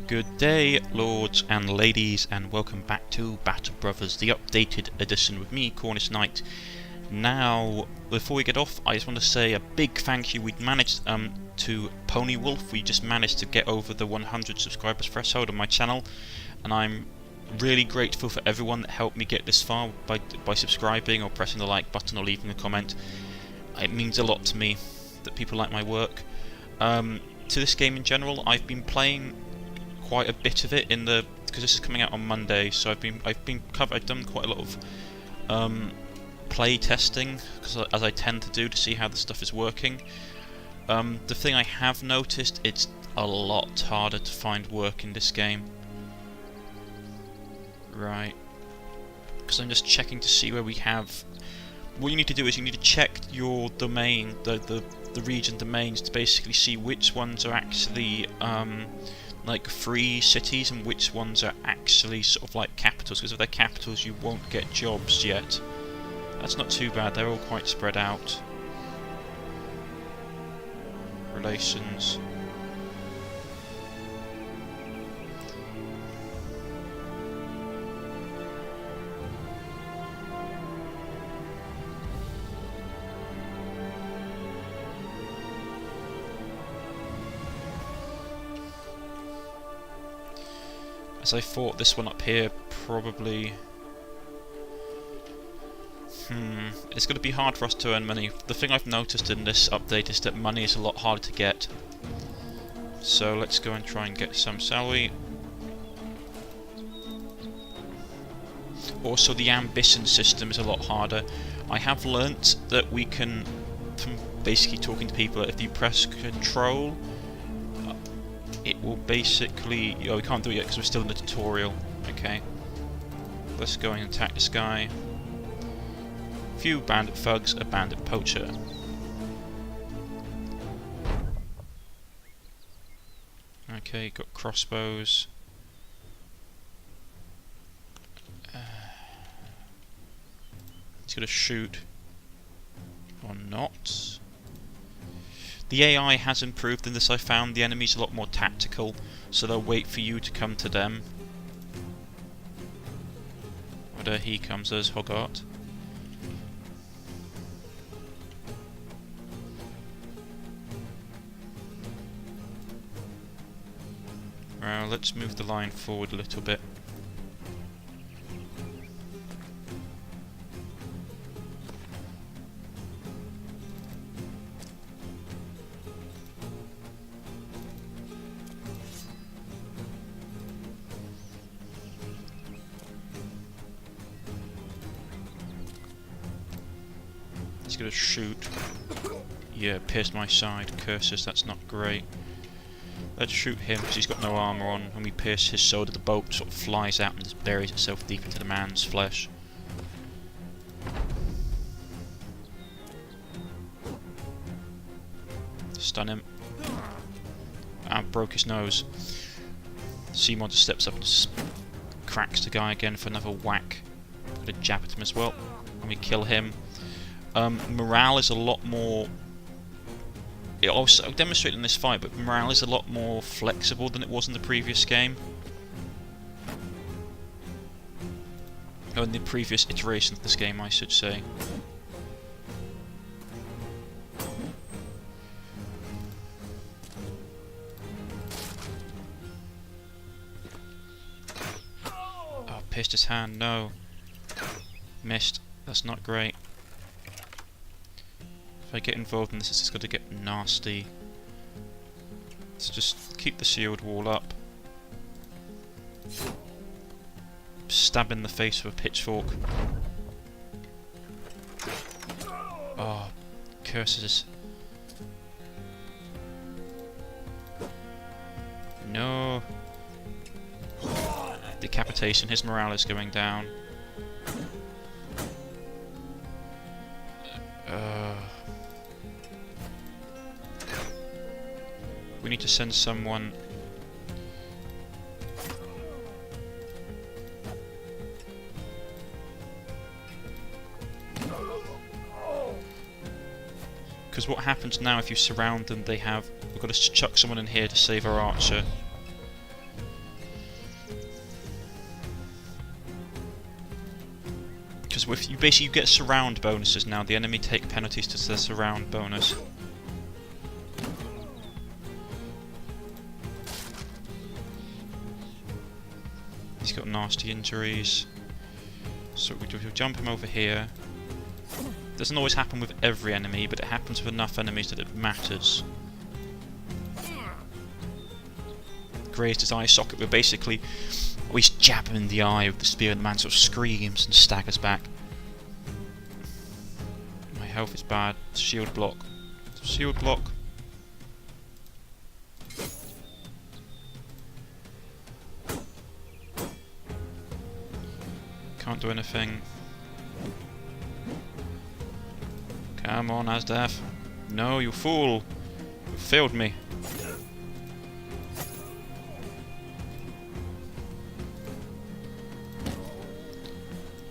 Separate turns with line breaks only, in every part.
Good day, lords and ladies, and welcome back to Battle Brothers, the updated edition with me, Cornish-Knight. Now, before we get off, I just want to say a big thank you. We'd managed to Pony Wolf. We just managed to get over the 100 subscribers threshold on my channel, and I'm really grateful for everyone that helped me get this far by subscribing or pressing the like button or leaving a comment. It means a lot to me that people like my work. To this game in general, I've been playing quite a bit of it because this is coming out on Monday, so I've done quite a lot of play testing, as I tend to do, to see how the stuff is working. The thing I have noticed, it's a lot harder to find work in this game. Right, because I'm just checking to see where we have. What you need to do is you need to check your domain, the region domains, to basically see which ones are actually like free cities and which ones are actually sort of like capitals, because if they're capitals you won't get jobs yet. That's not too bad, they're all quite spread out. Relations. As I thought, this one up here probably... it's going to be hard for us to earn money. The thing I've noticed in this update is that money is a lot harder to get. So let's go and try and get some salary. Also, the ambition system is a lot harder. I have learnt that we can, from basically talking to people, if you press control, it will basically... Oh, we can't do it yet because we're still in the tutorial. Okay. Let's go and attack this guy. Few bandit thugs, a bandit poacher. Okay, got crossbows. He's gonna shoot. Or not. The AI has improved in this, I found. The enemy's a lot more tactical, so they'll wait for you to come to them. Oh, there he comes, there's Hogarth. Well, let's move the line forward a little bit. He's gonna shoot. Yeah, pierced my side. Curses, that's not great. Let's shoot him because he's got no armour on. When we pierce his shoulder, the bolt sort of flies out and just buries itself deep into the man's flesh. Stun him. Ah, broke his nose. Seymour just steps up and just cracks the guy again for another whack. Got a jab at him as well. And we kill him. Morale is a lot more... I'll demonstrate in this fight, but morale is a lot more flexible than it was in the previous game. Or in the previous iteration of this game, I should say. Oh, pierced his hand, no. Missed, that's not great. If I get involved in this, it's just going to get nasty. Let's just keep the shield wall up. Stab in the face with a pitchfork. Oh, curses. No. Decapitation, his morale is going down. We need to send someone. Because what happens now if you surround them, we've got to chuck someone in here to save our archer. So if you basically get surround bonuses now, the enemy take penalties to their surround bonus. He's got nasty injuries. So we'll jump him over here. Doesn't always happen with every enemy, but it happens with enough enemies that it matters. Grazed his eye socket. We jab him in the eye with the spear, and the man sort of screams and staggers back. My health is bad. Shield block. Shield block. Can't do anything. Come on, Asdaf. No, you fool. You failed me.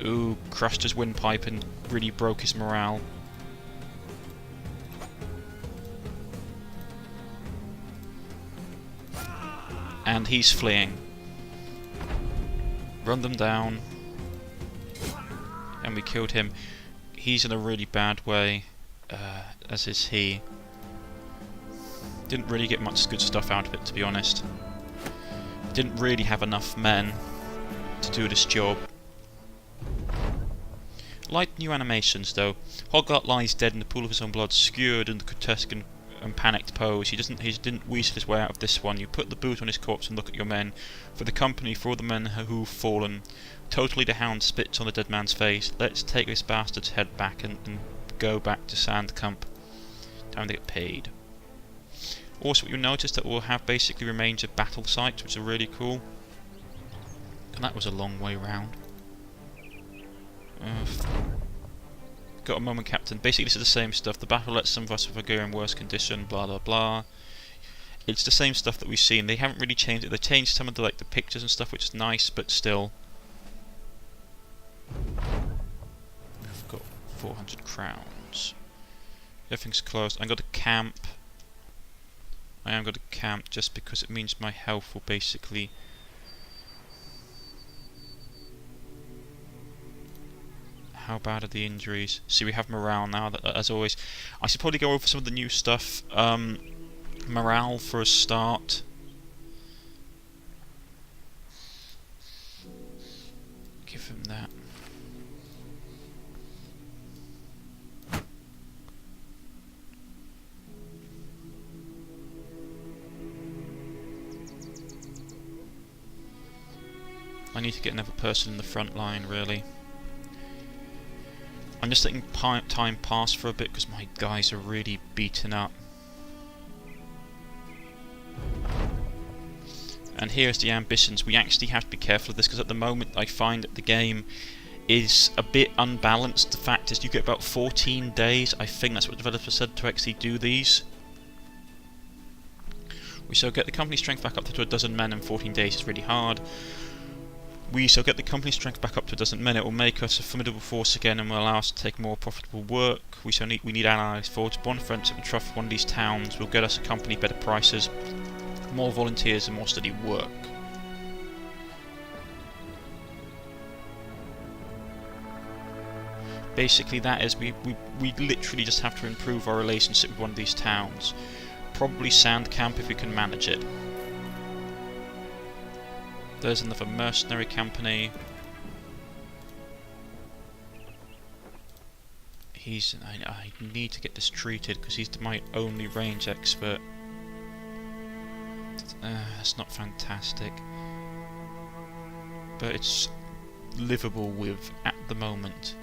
Ooh, crushed his windpipe and really broke his morale. And he's fleeing. Run them down. And we killed him. He's in a really bad way, as is he. Didn't really get much good stuff out of it, to be honest. Didn't really have enough men to do this job. Like new animations though. Hogarth lies dead in the pool of his own blood, skewered in the grotesque and panicked pose. He didn't weasel his way out of this one. You put the boot on his corpse and look at your men. For the company, for all the men who've fallen. Totally the hound spits on the dead man's face. Let's take this bastard's head back and go back to Sandcamp. Time to get paid. Also, what you'll notice that we'll have basically remains of battle sites, which are really cool. And that was a long way round. Got a moment, Captain. Basically, this is the same stuff. The battle lets some of us go in worse condition. Blah blah blah. It's the same stuff that we've seen. They haven't really changed it. They changed some of the the pictures and stuff, which is nice, but still. We've got 400 crowns. Everything's closed. I'm going to camp. I am going to camp just because it means my health will basically. How bad are the injuries? See, we have morale now, as always. I should probably go over some of the new stuff. Morale for a start. Give him that. I need to get another person in the front line, really. I'm just letting time pass for a bit because my guys are really beaten up. And here's the ambitions. We actually have to be careful of this because at the moment I find that the game is a bit unbalanced. The fact is you get about 14 days, I think that's what developers said, to actually do these. We shall get the company strength back up to 12 men in 14 days. It's really hard. We shall get the company strength back up to 12 men. It will make us a formidable force again and will allow us to take more profitable work. We need allies. Forge bond friendship and trust for one of these towns. Will get us a company, better prices, more volunteers and more steady work. Basically that is, we literally just have to improve our relationship with one of these towns. Probably Sandcamp if we can manage it. There's another mercenary company. I need to get this treated because he's my only range expert. That's not fantastic, but it's livable with at the moment.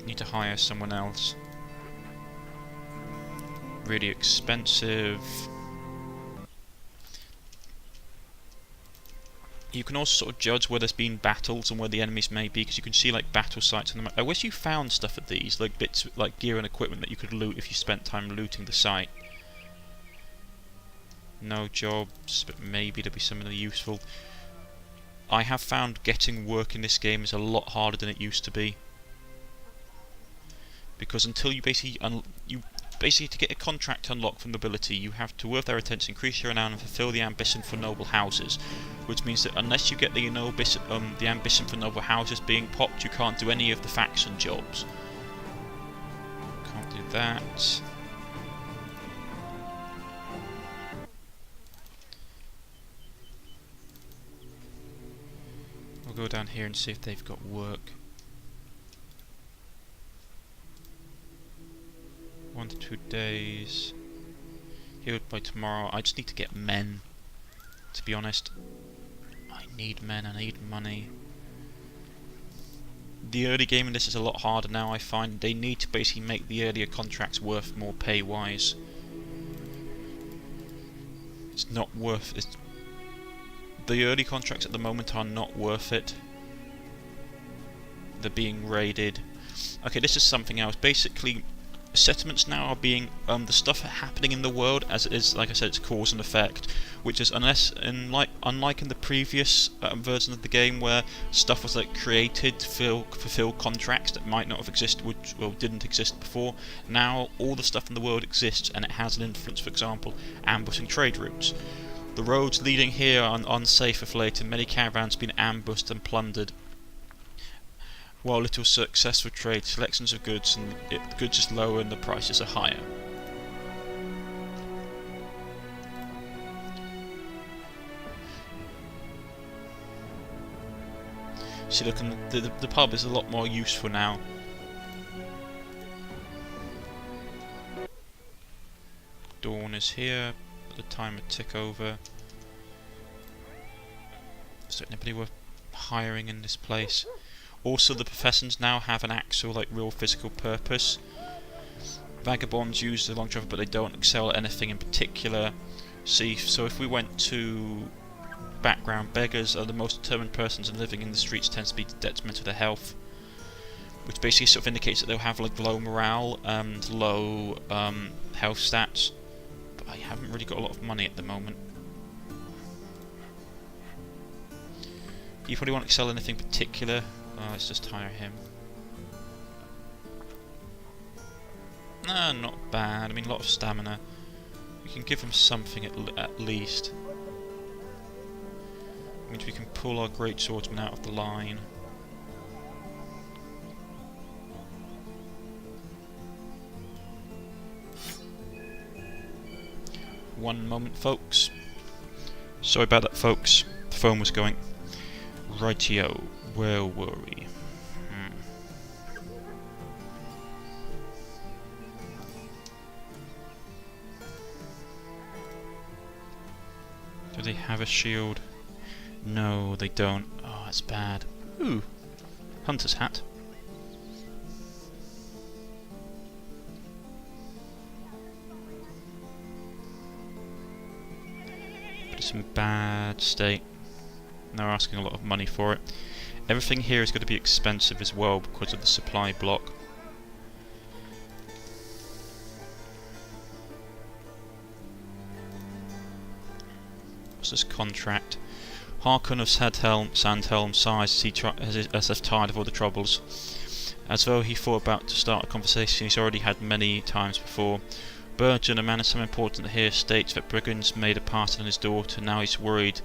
Need to hire someone else. Really expensive. You can also sort of judge where there's been battles and where the enemies may be, because you can see like battle sites on the map. I wish you found stuff at these, like bits like gear and equipment that you could loot if you spent time looting the site. No jobs, but maybe there'll be something useful. I have found getting work in this game is a lot harder than it used to be, because until you basically basically to get a contract unlocked from nobility, you have to worth their attention, increase your renown, and fulfill the ambition for noble houses. Which means that unless you get the ambition for noble houses being popped, you can't do any of the faction jobs. Can't do that. We'll go down here and see if they've got work. 1 to 2 days. Healed by tomorrow. I just need to get men, to be honest. I need men, I need money. The early game in this is a lot harder now, I find. They need to basically make the earlier contracts worth more pay-wise. It's not worth it. The early contracts at the moment are not worth it. They're being raided. Okay, this is something else. Basically, settlements now are being the stuff happening in the world as it is, like I said, it's cause and effect, which is unlike in the previous version of the game where stuff was like created to fulfill contracts that might not have existed, didn't exist before. Now all the stuff in the world exists and it has an influence. For example, ambushing trade routes. The roads leading here are unsafe of late, and many caravans have been ambushed and plundered. While little success for trade, selections of goods and the goods is lower and the prices are higher. See, look, and the pub is a lot more useful now. Dawn is here, but the timer tick over. Is there anybody worth hiring in this place? Also, the professions now have an actual, like, real physical purpose. Vagabonds use the long travel, but they don't excel at anything in particular. See, so if we went to background, beggars are the most determined persons, and living in the streets tends to be detrimental to their health. Which basically sort of indicates that they'll have, like, low morale and low health stats. But I haven't really got a lot of money at the moment. You probably won't excel in anything particular. Let's just hire him. Not bad. I mean, a lot of stamina. We can give him something at least. It means we can pull our great swordsman out of the line. One moment, folks. Sorry about that, folks. The phone was going. Rightio. Where were we? Do they have a shield? No, they don't. Oh, that's bad. Ooh, hunter's hat. But it's in bad state. They're asking a lot of money for it. Everything here is going to be expensive as well because of the supply block. What's this contract? Harkon of Sandhelm sighs as if tired of all the troubles. As though he thought about to start a conversation he's already had many times before. Burgeon, a man so important here, states that brigands made a pass on his daughter. Now he's worried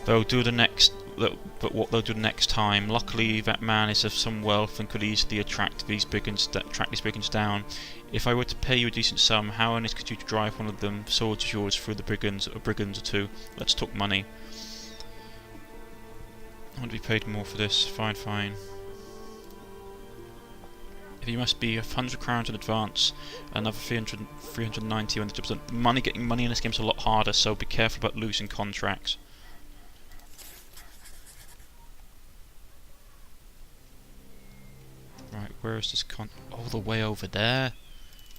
but what they'll do the next time. Luckily, that man is of some wealth and could easily track these brigands down. If I were to pay you a decent sum, how earnest could you drive one of them swords of yours through the brigands or two? Let's talk money. I want to be paid more for this. Fine. If you must be 100 crowns in advance, another 390 when the job's done. Getting money in this game is a lot harder, so be careful about losing contracts. Right, where is this all the way over there?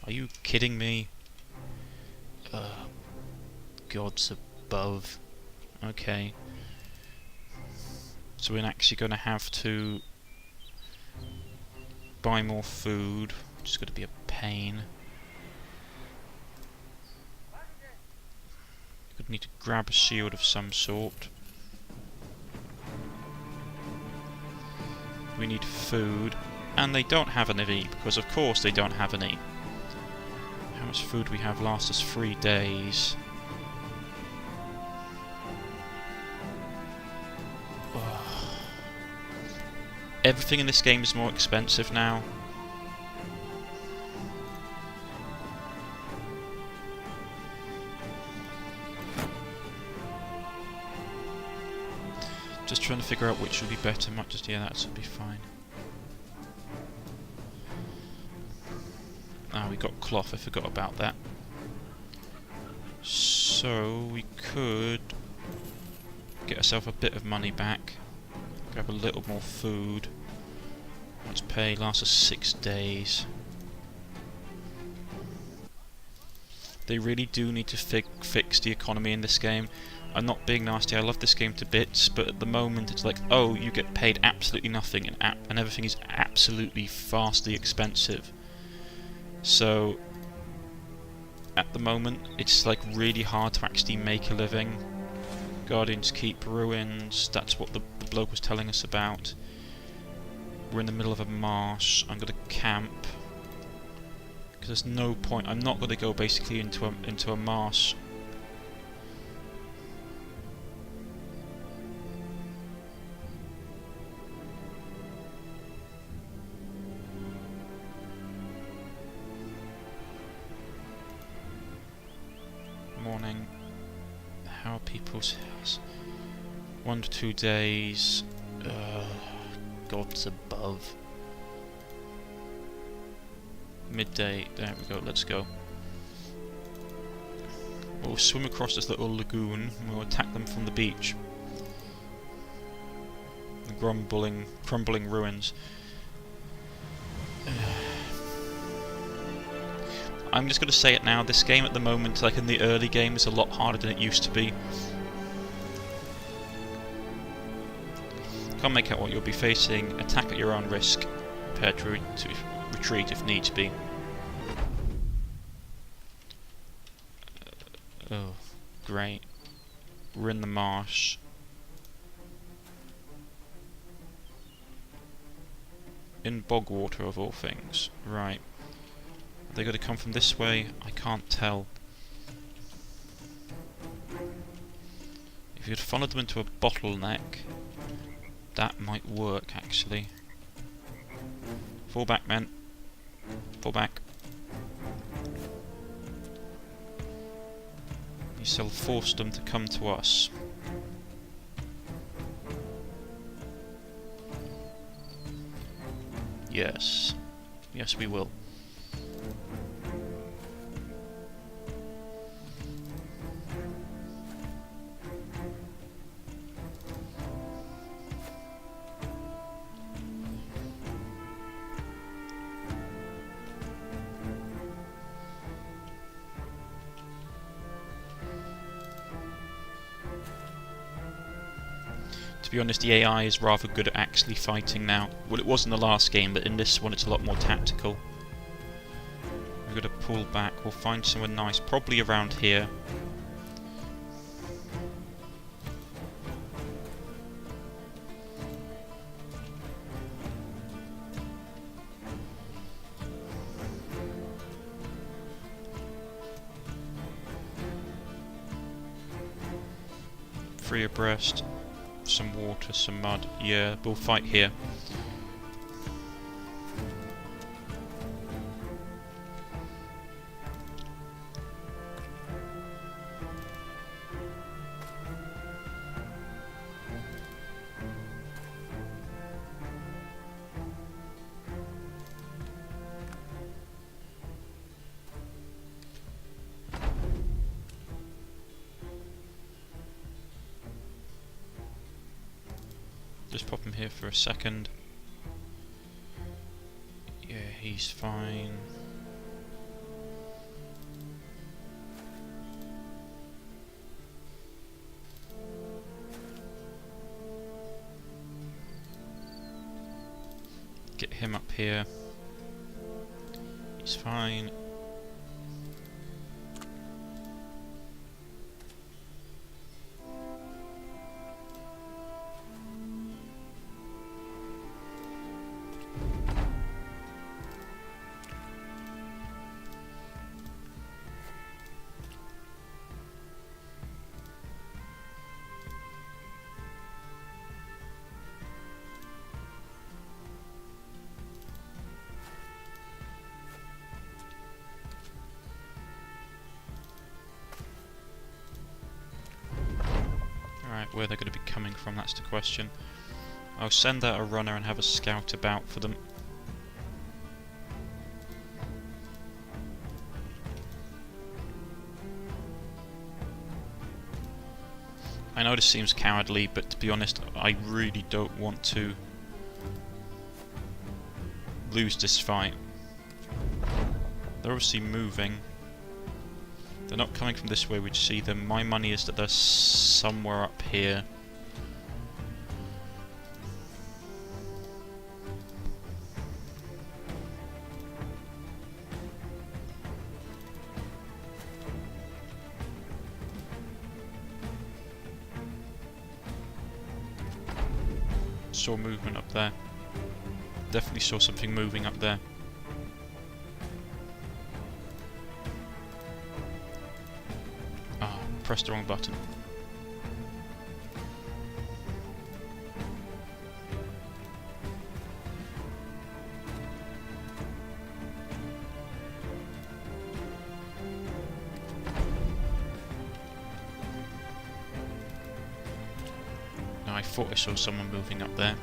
Are you kidding me? Gods above. Okay. So we're actually going to have to buy more food, which is going to be a pain. We're going to need to grab a shield of some sort. We need food. And they don't have any, because of course they don't have any. How How much food we have lasts us 3 days. Everything in this game is more expensive now. Just trying to figure out which would be better. Might just, yeah, that should be fine. Ah, we got cloth, I forgot about that. So we could get ourselves a bit of money back. Grab a little more food. Let's pay, lasts us 6 days. They really do need to fix the economy in this game. I'm not being nasty, I love this game to bits, but at the moment it's like, oh, you get paid absolutely nothing and everything is absolutely vastly expensive. So, at the moment, it's like really hard to actually make a living. Guardians Keep ruins, that's what the bloke was telling us about. We're in the middle of a marsh. I'm going to camp because there's no point. I'm not going to go basically into a marsh. Morning. How are people's house? 1 to 2 days. Gods above. Midday. There we go. Let's go. We'll swim across this little lagoon and we'll attack them from the beach. The crumbling ruins. I'm just going to say it now, this game at the moment, like in the early game, is a lot harder than it used to be. Can't make out what you'll be facing, attack at your own risk, prepared to retreat if needs be. Oh, great. We're in the marsh. In bog water of all things. Right. Are they going to come from this way? I can't tell. If you'd followed them into a bottleneck, that might work actually. Fall back, men. Fall back. You shall force them to come to us. Yes. Yes, we will. To be honest, the AI is rather good at actually fighting now. Well, it was in the last game, but in this one it's a lot more tactical. We're going to pull back. We'll find somewhere nice, probably around here. Free abreast. Some water, some mud. Yeah, we'll fight here. Just pop him here for a second. Yeah, he's fine. Get him up here. He's fine. out where they're going to be coming from, that's the question. I'll send out a runner and have a scout about for them. I know this seems cowardly, but to be honest, I really don't want to lose this fight. They're obviously moving. They're not coming from this way, we'd see them. My money is that they're somewhere up here. Saw movement up there. Definitely saw something moving up there. Ah, pressed the wrong button. No, I thought I saw someone moving up there.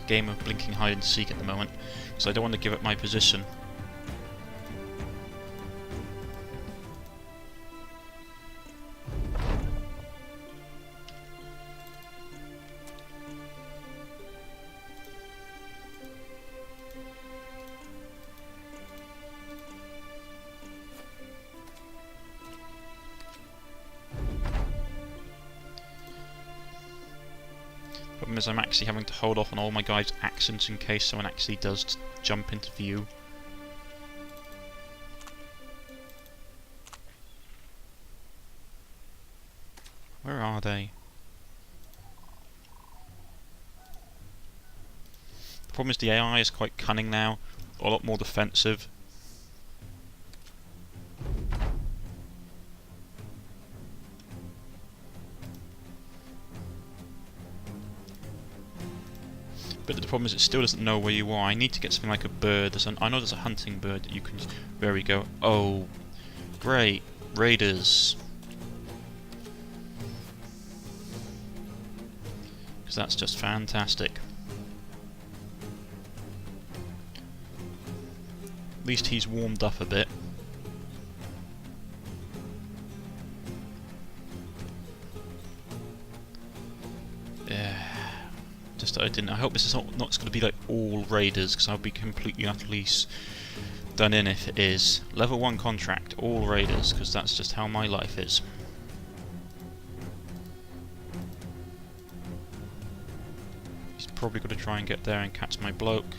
Game of blinking hide and seek at the moment, so I don't want to give up my position. Problem is I'm actually having to hold off on all my guys' actions in case someone actually does jump into view. Where are they? The problem is the AI is quite cunning now, a lot more defensive. But the problem is it still doesn't know where you are. I need to get something like a bird. I know there's a hunting bird that you can... There we go. Oh, great. Raiders. Because that's just fantastic. At least he's warmed up a bit. I hope this is not going to be like all raiders, because I'll be completely utterly done in if it is. Level 1 contract, all raiders, because that's just how my life is. He's probably going to try and get there and catch my bloke.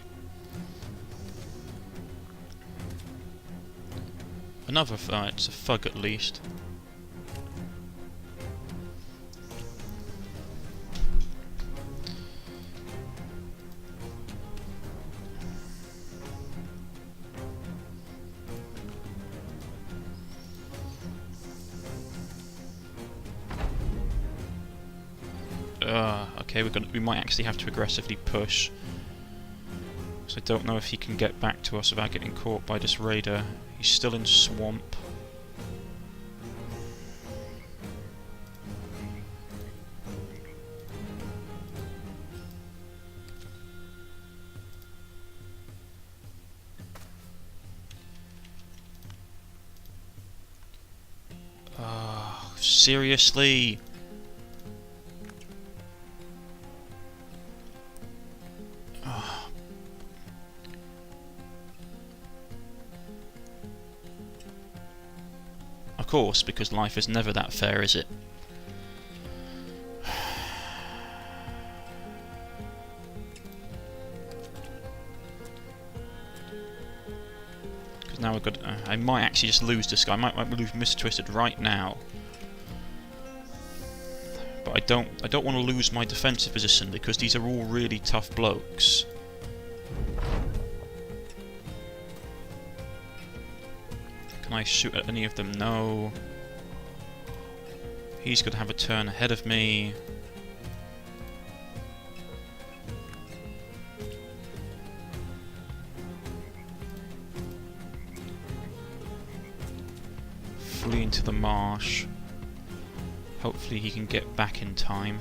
Another it's a thug at least. Okay, we might actually have to aggressively push. So I don't know if he can get back to us without getting caught by this raider. He's still in swamp. Seriously? Of course, because life is never that fair, is it? Because now we've got... I might actually just lose this guy. I might lose Mr. Twisted right now. But I don't want to lose my defensive position, because these are all really tough blokes. Can I shoot at any of them? No. He's going to have a turn ahead of me. flee into the marsh. Hopefully he can get back in time.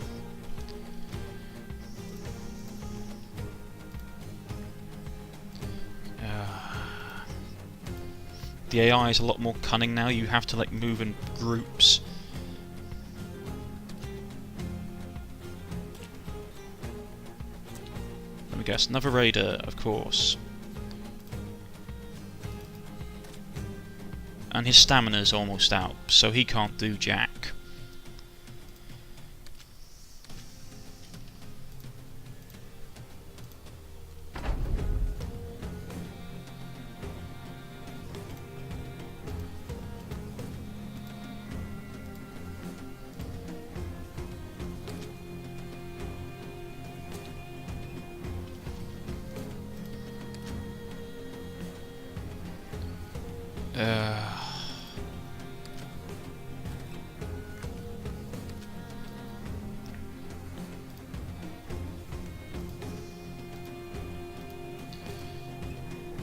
The AI is a lot more cunning now. You have to like move in groups. Let me guess, another raider, of course. And his stamina's almost out, so he can't do jack.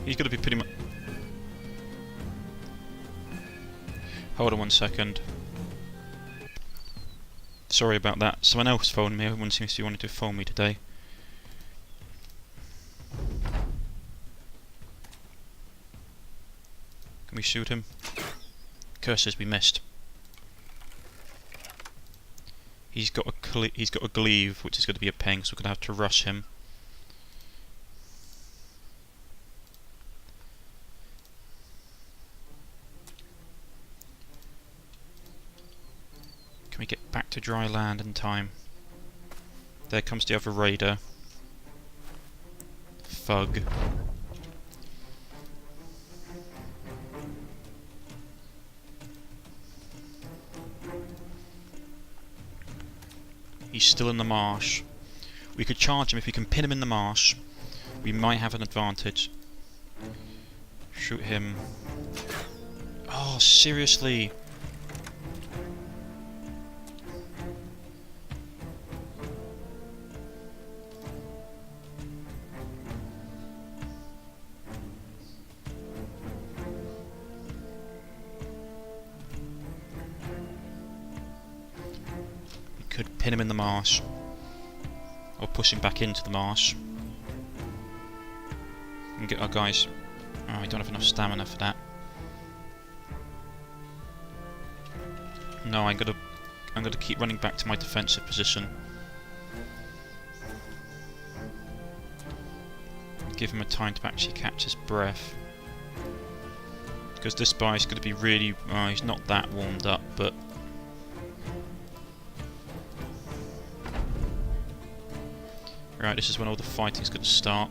He's going to be pretty much... Hold on 1 second. Sorry about that. Someone else phoned me. Everyone seems to be wanting to phone me today. Can we shoot him? Curses, we missed. He's got a glaive, which is going to be a pain, so we're going to have to rush him. Can we get back to dry land in time? There comes the other raider. Thug. He's still in the marsh. We could charge him. If we can pin him in the marsh, we might have an advantage. Shoot him. Oh, seriously? Could pin him in the marsh, or push him back into the marsh, and get our guys. Oh, I don't have enough stamina for that. No, I'm gonna keep running back to my defensive position. Give him a time to actually catch his breath, because this guy's going to be really. He's not that warmed up, but. Right, this is when all the fighting's going to start.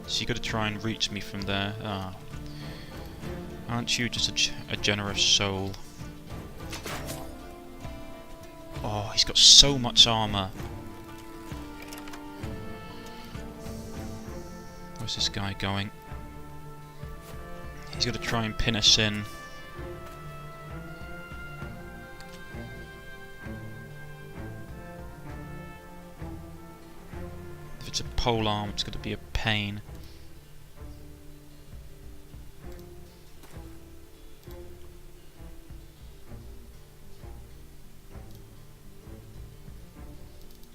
So you got to try and reach me from there. Ah, aren't you just a generous soul? Oh, he's got so much armor. Where's this guy going? He's got to try and pin us in. It's a pole arm, it's going to be a pain.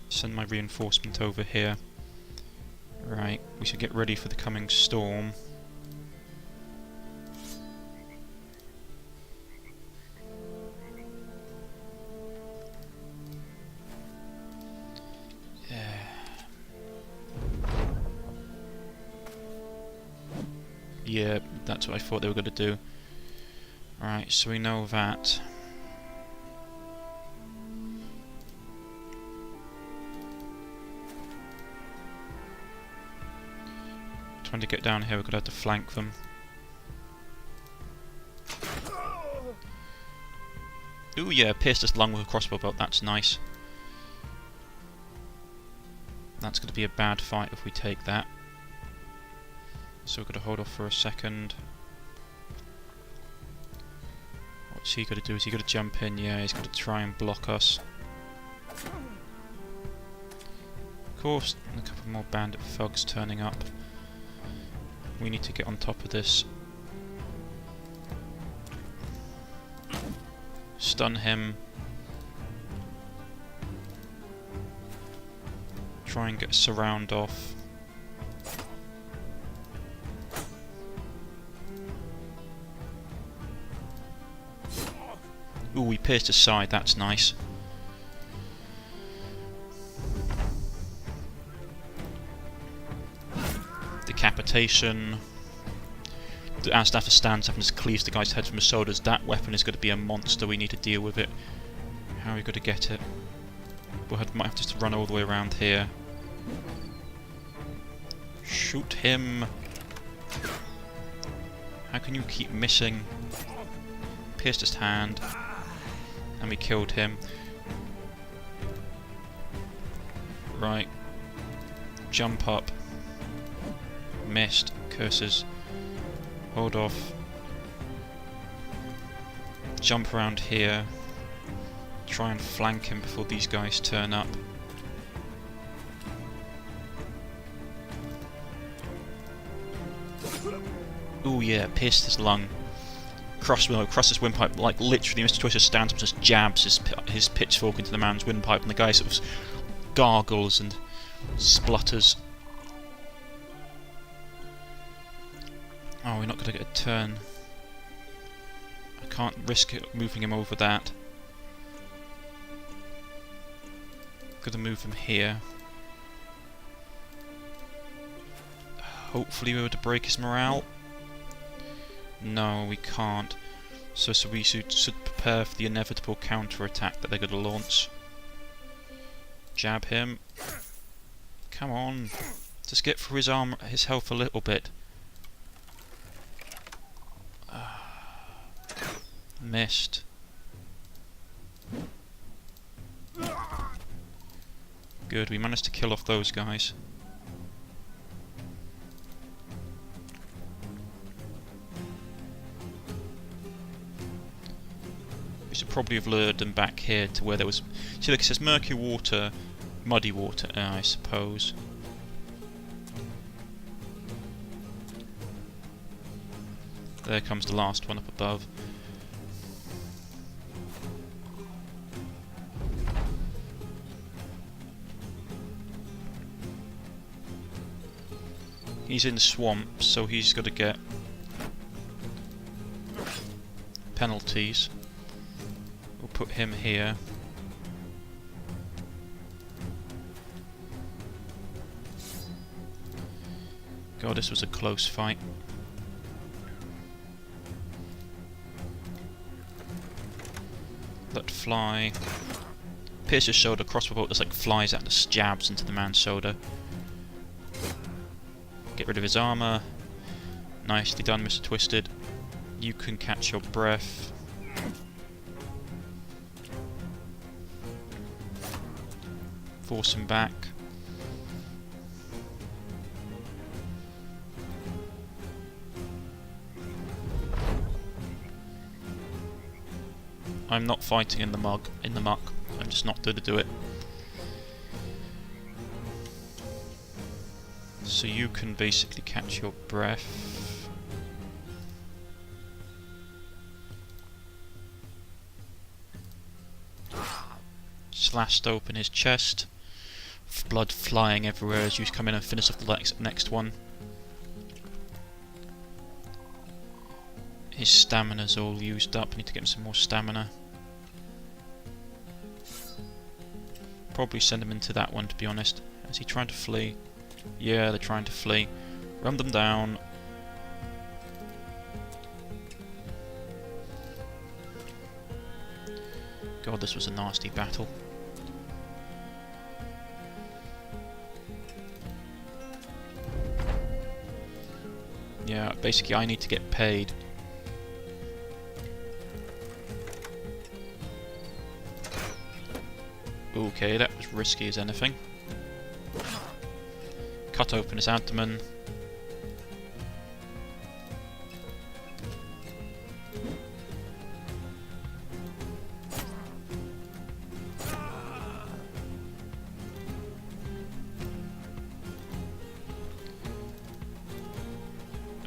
Send my reinforcement over here. Right, we should get ready for the coming storm. Yeah, that's what I thought they were going to do. Right, so we know that. Trying to get down here, we're going to have to flank them. Ooh yeah, pierced his lung with a crossbow bolt, that's nice. That's going to be a bad fight if we take that. So we're going to hold off for a second. What's he going to do? Is he going to jump in? Yeah, he's going to try and block us. Of course, a couple more bandit thugs turning up. We need to get on top of this. Stun him. Try and get a surround off. Ooh, we pierced his side, that's nice. Decapitation. The Astaffer stands up and just cleaves the guy's head from his shoulders. That weapon is going to be a monster, we need to deal with it. How are we going to get it? Might have to just run all the way around here. Shoot him! How can you keep missing? Pierced his hand. And we killed him. Right. Jump up. Missed. Curses. Hold off. Jump around here. Try and flank him before these guys turn up. Ooh yeah, pierced his lung. Cross his windpipe, like literally Mr. Twister stands up and just jabs his pitchfork into the man's windpipe, and the guy sort of gargles and splutters. Oh, we're not going to get a turn. I can't risk it moving him over that. Got to move him here. Hopefully we were to break his morale. No, we can't. So we should prepare for the inevitable counter-attack that they're going to launch. Jab him. Come on. Just get through his health a little bit. Missed. Good, we managed to kill off those guys. We should probably have lured them back here to where there was... See, look, it says murky water, muddy water, I suppose. There comes the last one up above. He's in the swamp, so he's got to get penalties. We'll put him here. God, this was a close fight. Let fly. Pierce his shoulder, crossbow bolt just like flies out and jabs into the man's shoulder. Get rid of his armour. Nicely done, Mr. Twisted. You can catch your breath. Force him back. I'm not fighting in the muck. I'm just not going to do it. So you can basically catch your breath. Slashed open his chest. Blood flying everywhere as you come in and finish off the next one. His stamina's all used up. I need to get him some more stamina. Probably send him into that one, to be honest. Is he trying to flee? Yeah, they're trying to flee. Run them down. God, this was a nasty battle. Yeah, basically I need to get paid. Okay, that was risky as anything. Cut open his abdomen.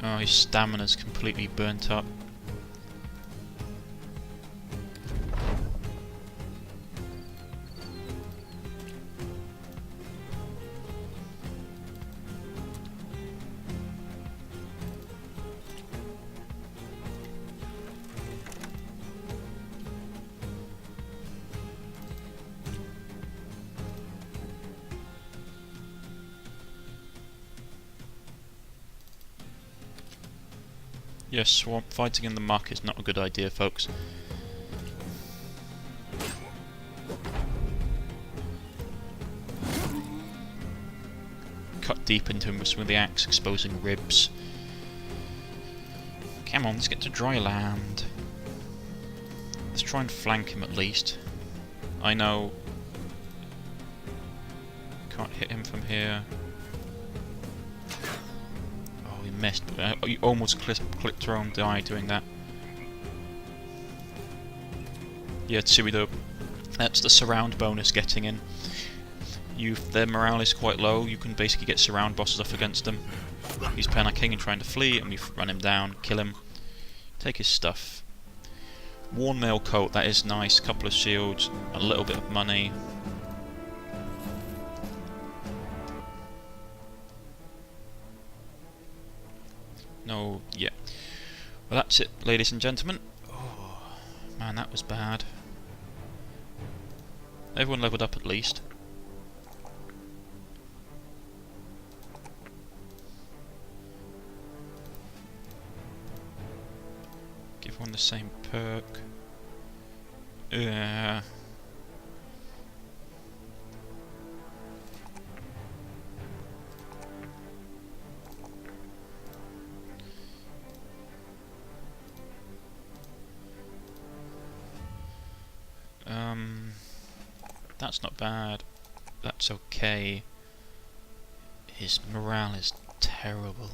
Oh, his stamina's completely burnt up. Yes, swamp fighting in the muck is not a good idea, folks. Cut deep into him with the axe, exposing ribs. Come on, let's get to dry land. Let's try and flank him at least. I know. Can't hit him from here. Oh, he missed, but you almost clicked your own die doing that. Yeah, Tsuido. That's the surround bonus getting in. Their morale is quite low, you can basically get surround bosses off against them. He's panicking and trying to flee, and we run him down, kill him, take his stuff. Worn mail coat, that is nice, couple of shields, a little bit of money. No, yeah. Well, that's it, ladies and gentlemen. Oh, man, that was bad. Everyone leveled up at least. Give one the same perk. That's not bad. That's okay. His morale is terrible.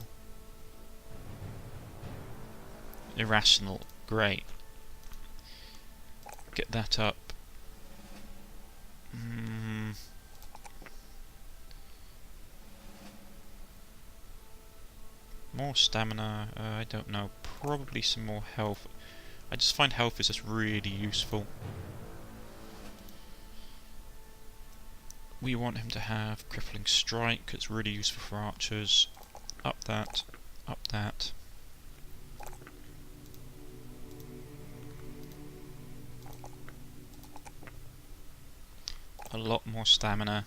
Irrational. Great. Get that up. More stamina. I don't know. Probably some more health. I just find health is just really useful. We want him to have crippling strike. It's really useful for archers. Up that. Up that. A lot more stamina.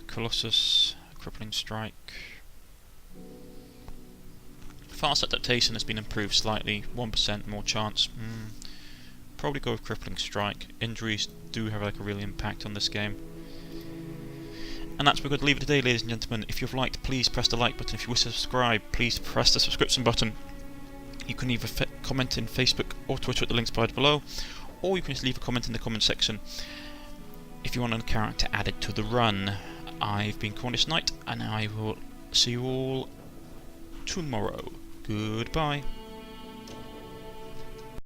Colossus, crippling strike. Fast adaptation has been improved slightly, 1% more chance. Probably go with crippling strike. Injuries do have like a real impact on this game. And that's where we're going to leave it today, ladies and gentlemen. If you've liked, please press the like button. If you wish to subscribe, please press the subscription button. You can either comment in Facebook or Twitter at the links provided below, or you can just leave a comment in the comment section if you want a character added to the run. I've been Cornish-Knight, and I will see you all tomorrow. Goodbye.